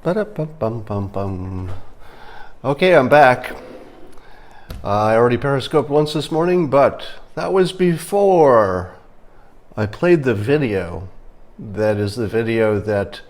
Ba-da-bum-bum-bum-bum. Okay, I'm back. I already periscoped once this morning, but that was before I played the video. That is the video that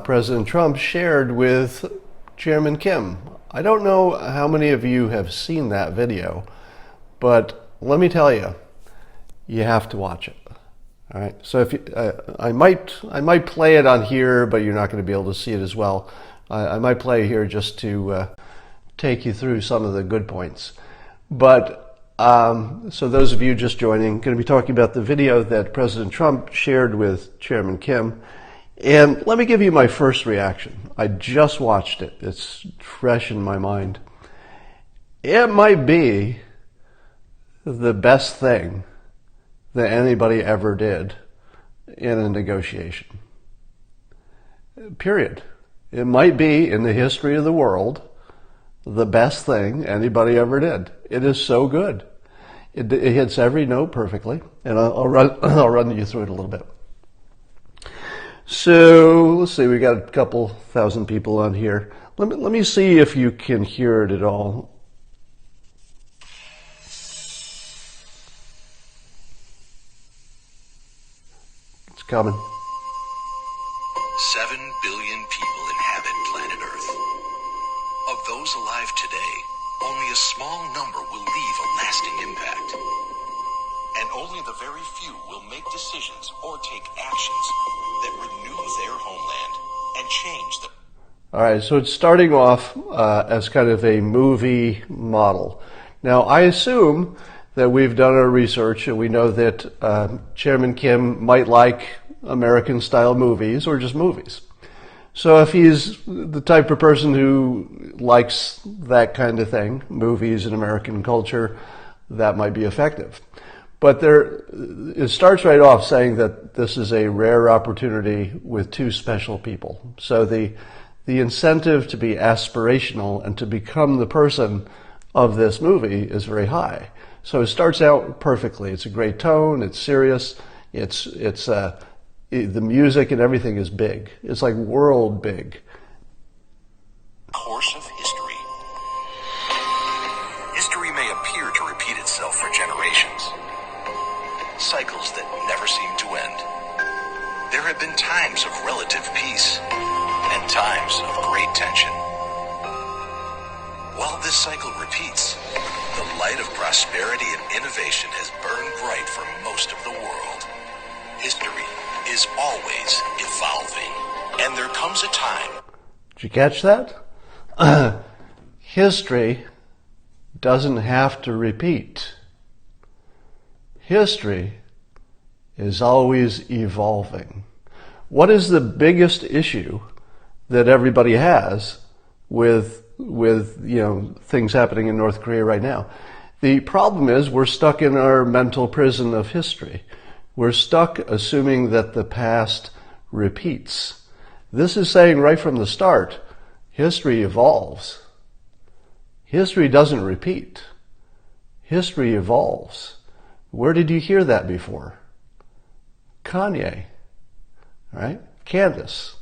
President Trump shared with Chairman Kim. I don't know how many of you have seen that video, but let me tell you, you have to watch it. All right. So if you, I might play it on here, but you're not going to be able to see it as well. I might play here just to take you through some of the good points. But so those of you just joining, going to be talking about the video that President Trump shared with Chairman Kim. And let me give you my first reaction. I just watched it. It's fresh in my mind. It might be the best thing that anybody ever did in a negotiation. Period. It might be, in the history of the world, the best thing anybody ever did. It is so good. It hits every note perfectly, and I'll run you through it a little bit. So let's see, we got a couple thousand people on here. Let me see if you can hear it at all. It's coming. 7 billion people inhabit planet Earth. Of those alive today, only a small number will leave a lasting impact. And only the very few will make decisions or take actions that renew their homeland and change them. All right, so it's starting off as kind of a movie model. Now, I assume that we've done our research and we know that Chairman Kim might like American-style movies or just movies. So if he's the type of person who likes that kind of thing, movies and American culture, that might be effective. But it starts right off saying that this is a rare opportunity with two special people. So the incentive to be aspirational and to become the person of this movie is very high. So it starts out perfectly. It's a great tone. It's serious. It's the music and everything is big. It's like world big. Course of history. History may appear to repeat itself for generations. Cycles that never seem to end. There have been times of relative peace and times of great tension. While this cycle repeats, the light of prosperity and innovation has burned bright for most of the world. History is always evolving, and there comes a time. Did you catch that? History doesn't have to repeat. History is always evolving. What is the biggest issue that everybody has with things happening in North Korea right now? The problem is we're stuck in our mental prison of history. We're stuck assuming that the past repeats. This is saying right from the start, history evolves. History doesn't repeat. History evolves. Where did you hear that before? Kanye, right? Candice.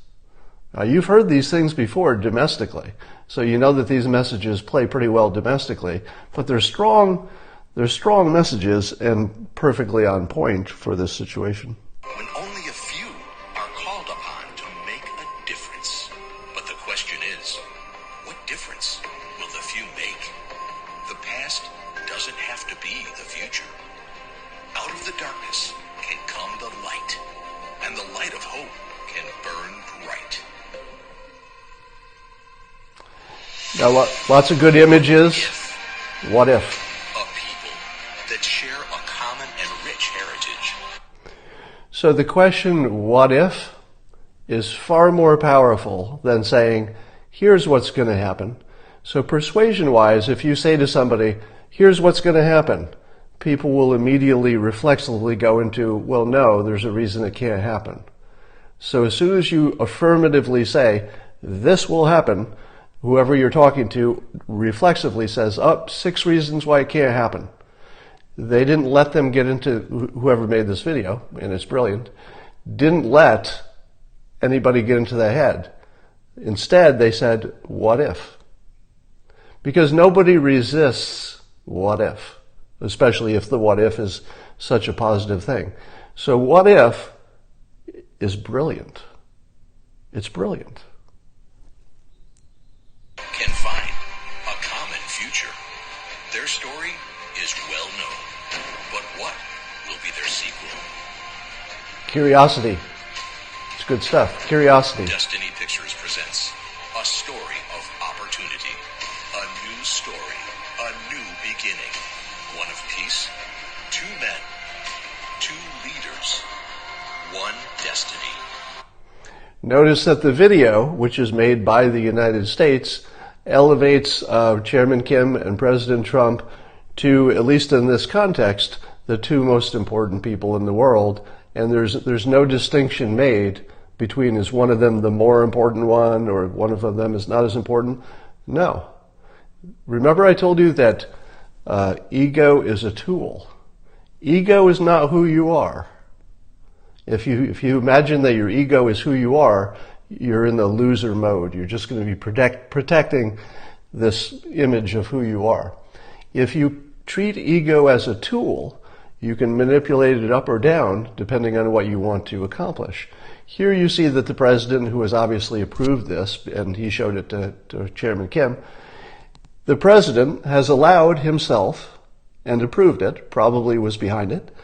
Now, you've heard these things before domestically, so you know that these messages play pretty well domestically, but they're strong messages and perfectly on point for this situation. When only a few are called upon to make a difference. But the question is, what difference will the few make? The past doesn't have to be the future. Out of the darkness can come the light, and the light of hope can burn bright. Now, lots of good images. What if? A people that share a common and rich heritage. So the question, what if, is far more powerful than saying, here's what's going to happen. So persuasion-wise, if you say to somebody, here's what's going to happen, people will immediately reflexively go into, well, no, there's a reason it can't happen. So as soon as you affirmatively say, this will happen, whoever you're talking to reflexively says, 6 reasons why it can't happen. They didn't let them get into, whoever made this video, and it's brilliant, didn't let anybody get into their head Instead, they said, what if? Because nobody resists what if, especially if the what if is such a positive thing. So what if is brilliant. It's brilliant. Can find a common future. Their story is well known, but what will be their sequel? Curiosity. It's good stuff. Curiosity. Destiny Pictures presents a story of opportunity, a new story, a new beginning, one of peace, two men, two leaders, one destiny. Notice that the video, which is made by the United States, elevates Chairman Kim and President Trump to, at least in this context, the two most important people in the world. And there's no distinction made between is one of them the more important one or one of them is not as important. No. Remember I told you that ego is a tool. Ego is not who you are. If you imagine that your ego is who you are, you're in the loser mode. You're just going to be protecting this image of who you are. If you treat ego as a tool, you can manipulate it up or down depending on what you want to accomplish. Here you see that the president, who has obviously approved this, and he showed it to Chairman Kim, the president has allowed himself, and approved it, probably was behind it,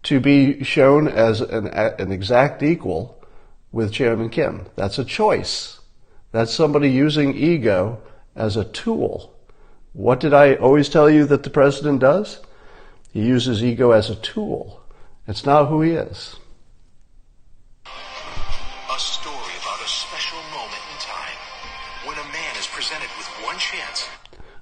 to be shown as an exact equal with Chairman Kim. That's a choice. That's somebody using ego as a tool. What did I always tell you that the president does? He uses ego as a tool. It's not who he is. A story about a special moment in time when a man is presented with one chance.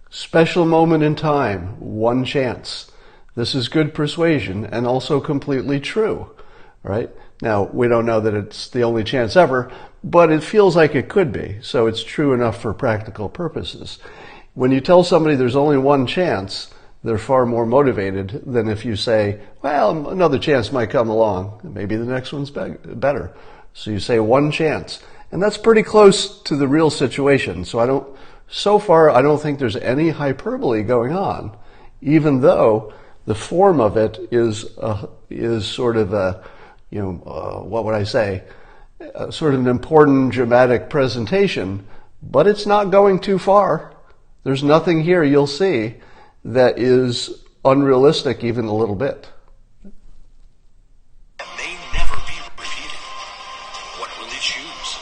Special moment in time, one chance. This is good persuasion and also completely true, right? Now, we don't know that it's the only chance ever, but it feels like it could be, so it's true enough for practical purposes. When you tell somebody there's only one chance, they're far more motivated than if you say, well, another chance might come along. Maybe the next one's better. So you say one chance. And that's pretty close to the real situation. So far, I don't think there's any hyperbole going on, even though the form of it is sort of a, what would I say, sort of an important dramatic presentation, but it's not going too far. There's nothing here you'll see that is unrealistic even a little bit. May never be repeated. What will it choose?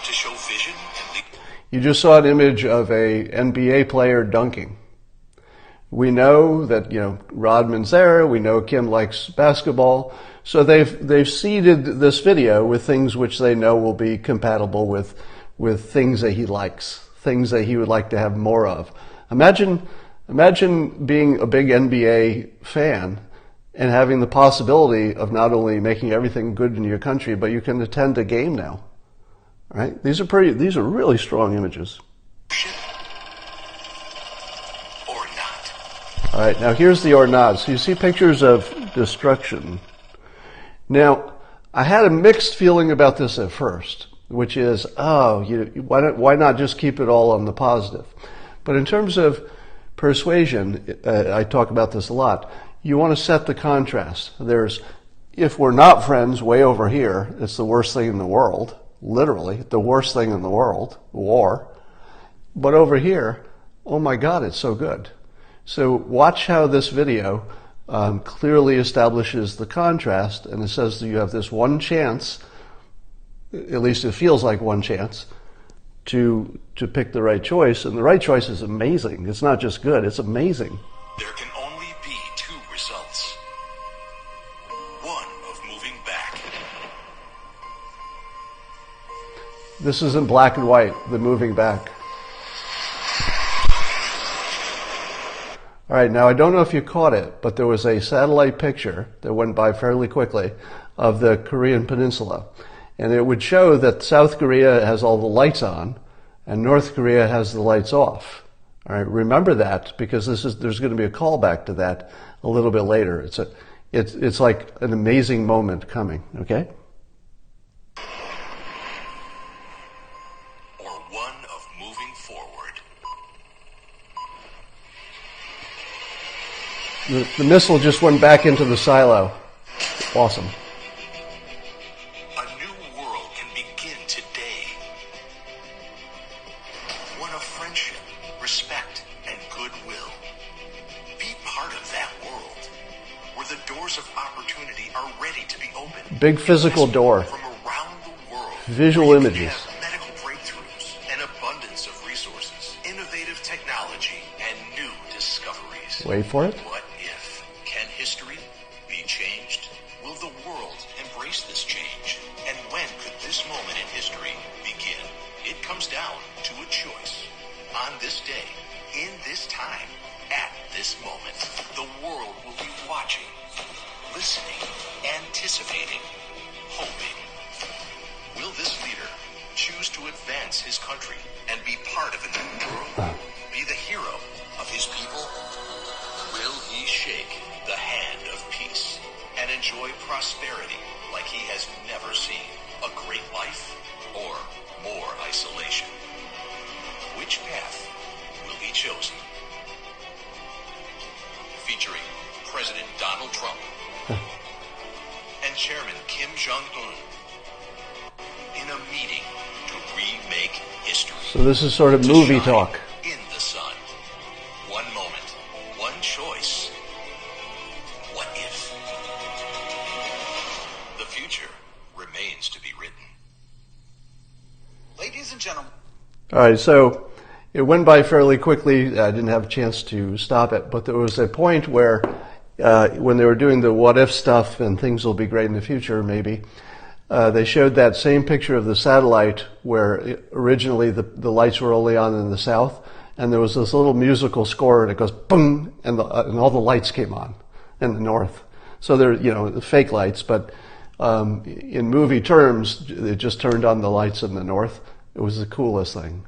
To show vision and lead? You just saw an image of a NBA player dunking. We know that, Rodman's there. We know Kim likes basketball. So they've seeded this video with things which they know will be compatible with things that he likes, things that he would like to have more of. Imagine being a big NBA fan and having the possibility of not only making everything good in your country, but you can attend a game now. Right? These are really strong images. Or not. All right, now here's the or not. So you see pictures of destruction. Now, I had a mixed feeling about this at first, which is, why not just keep it all on the positive? But in terms of persuasion, I talk about this a lot. You want to set the contrast. There's, if we're not friends way over here, it's the worst thing in the world, literally, the worst thing in the world, war. But over here, oh my God, it's so good. So watch how this video clearly establishes the contrast, and it says that you have this one chance, at least it feels like one chance, to pick the right choice, and the right choice is amazing. It's not just good, it's amazing. There can only be two results. One of moving back. This is in black and white, the moving back. All right, now I don't know if you caught it, but there was a satellite picture that went by fairly quickly of the Korean Peninsula. And it would show that South Korea has all the lights on and North Korea has the lights off. All right, remember that, because there's going to be a callback to that a little bit later. It's like an amazing moment coming, okay? Or one of moving forward. The missile just went back into the silo. Awesome. A new world can begin today. One of friendship, respect, and goodwill. Be part of that world, where the doors of opportunity are ready to be opened. Big physical door. From around the world. Visual where you can images. have medical breakthroughs, an abundance of resources, innovative technology, and new discoveries. Wait for it. What if? Can history be changed? Will the world embrace this change? And when could this moment in history begin? It comes down to a choice. On this day, in this time, at this moment, the world will be watching, listening, anticipating, hoping. Will this leader choose to advance his country and be part of a new world? Be the hero of his people? Will he shake the hand of peace and enjoy prosperity like he has never seen? A great life or more isolation? Which path will be chosen? Featuring President Donald Trump and Chairman Kim Jong-un in a meeting to remake history. So this is sort of movie talk. In the sun. One moment, one choice. What if? The future remains to be written. Ladies and gentlemen. All right, so it went by fairly quickly. I didn't have a chance to stop it, but there was a point where when they were doing the what if stuff and things will be great in the future, maybe, they showed that same picture of the satellite where originally the lights were only on in the south, and there was this little musical score, and it goes boom, and all the lights came on in the north. So they're, fake lights, but in movie terms, it just turned on the lights in the north. It was the coolest thing.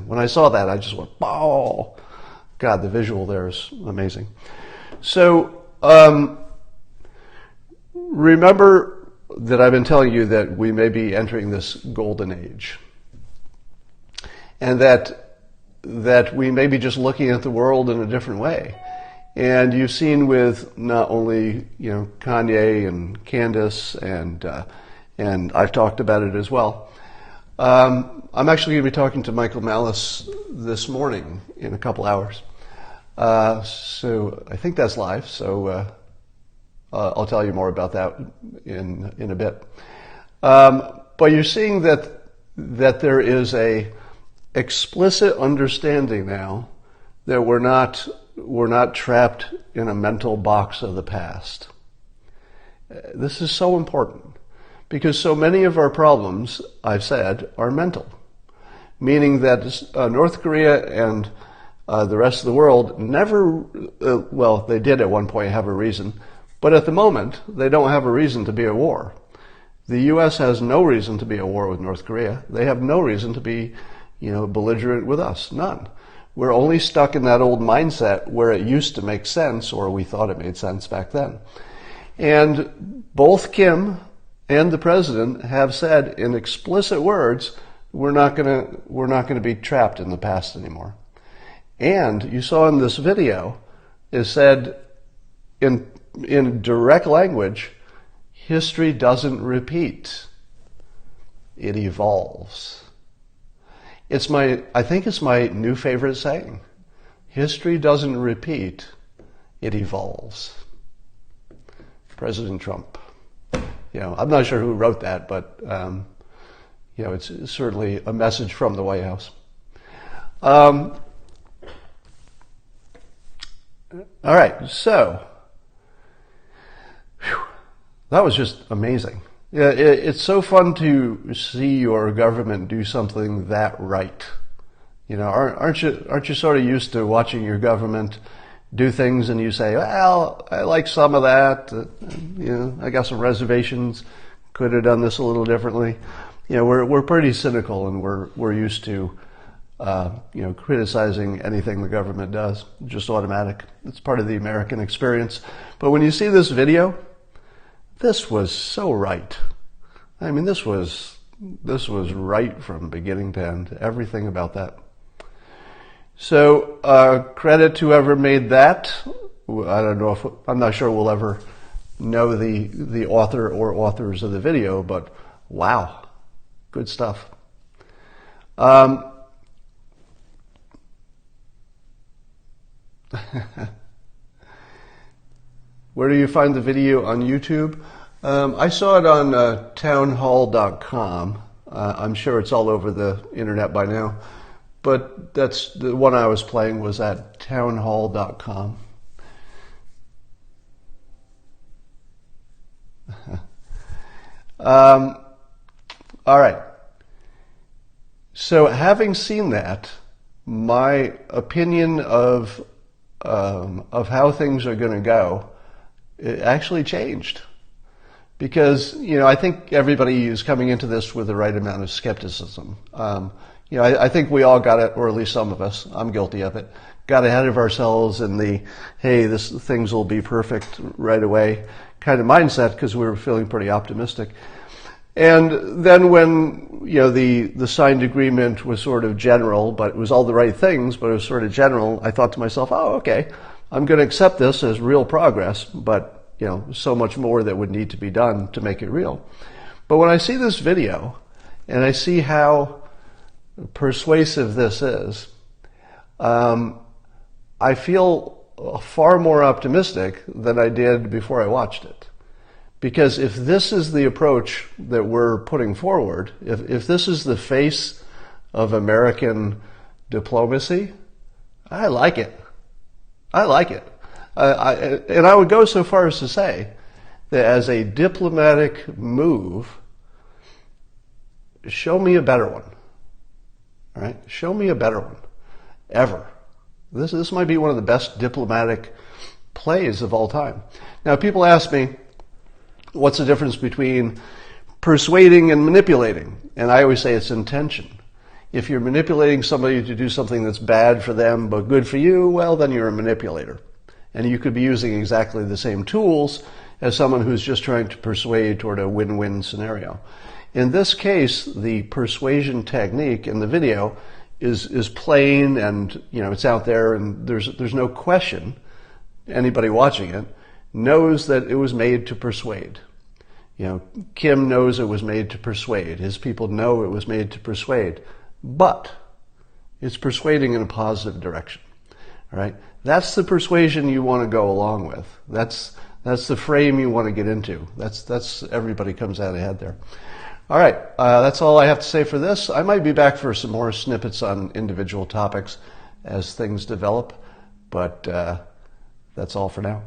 When I saw that, I just went, oh, God, the visual there is amazing. So, remember that I've been telling you that we may be entering this golden age. And that we may be just looking at the world in a different way. And you've seen with not only, Kanye and Candice and I've talked about it as well. I'm actually going to be talking to Michael Malice this morning in a couple hours. So I think that's live. So I'll tell you more about that in a bit. But you're seeing that there is a explicit understanding now that we're not trapped in a mental box of the past. This is so important because so many of our problems, I've said, are mental, meaning that North Korea and the rest of the world never, they did at one point have a reason, but at the moment, they don't have a reason to be at war. The U.S. has no reason to be at war with North Korea. They have no reason to be, belligerent with us. None. We're only stuck in that old mindset where it used to make sense, or we thought it made sense back then. And both Kim and the president have said in explicit words, we're not going to be trapped in the past anymore. And you saw in this video, it said in direct language, history doesn't repeat. It evolves. I think it's my new favorite saying. History doesn't repeat, it evolves. President Trump. I'm not sure who wrote that, but it's certainly a message from the White House. All right, so that was just amazing. Yeah, it's so fun to see your government do something that right. Aren't you sort of used to watching your government do things and you say, well, I like some of that. I got some reservations. Could have done this a little differently. We're pretty cynical and we're used to criticizing anything the government does. Just automatic. It's part of the American experience. But when you see this video, this was so right. I mean, this was this was right from beginning to end, everything about that. So credit to whoever made that. I don't know if, I'm not sure we'll ever know the author or authors of the video, but wow, good stuff. Where do you find the video on YouTube? I saw it on townhall.com. I'm sure it's all over the internet by now, but that's the one I was playing was at townhall.com. All right. So having seen that, my opinion of how things are going to go, it actually changed. Because, I think everybody is coming into this with the right amount of skepticism. I think we all got it, or at least some of us, I'm guilty of it, got ahead of ourselves in the, hey, things will be perfect right away kind of mindset because we were feeling pretty optimistic. And then when, the signed agreement was sort of general, but it was all the right things, but it was sort of general, I thought to myself, oh, okay, I'm going to accept this as real progress, but so much more that would need to be done to make it real. But when I see this video and I see how persuasive this is, I feel far more optimistic than I did before I watched it. Because if this is the approach that we're putting forward, if this is the face of American diplomacy, I like it. I like it. And I would go so far as to say that as a diplomatic move, show me a better one. All right? Show me a better one. Ever. This might be one of the best diplomatic plays of all time. Now, people ask me, what's the difference between persuading and manipulating? And I always say it's intention. If you're manipulating somebody to do something that's bad for them but good for you, well, then you're a manipulator. And you could be using exactly the same tools as someone who's just trying to persuade toward a win-win scenario. In this case, the persuasion technique in the video is plain and, it's out there and there's no question. Anybody watching it knows that it was made to persuade. Kim knows it was made to persuade. His people know it was made to persuade. But it's persuading in a positive direction. All right? That's the persuasion you want to go along with. That's the frame you want to get into. That's everybody comes out ahead there. All right, that's all I have to say for this. I might be back for some more snippets on individual topics as things develop, but that's all for now.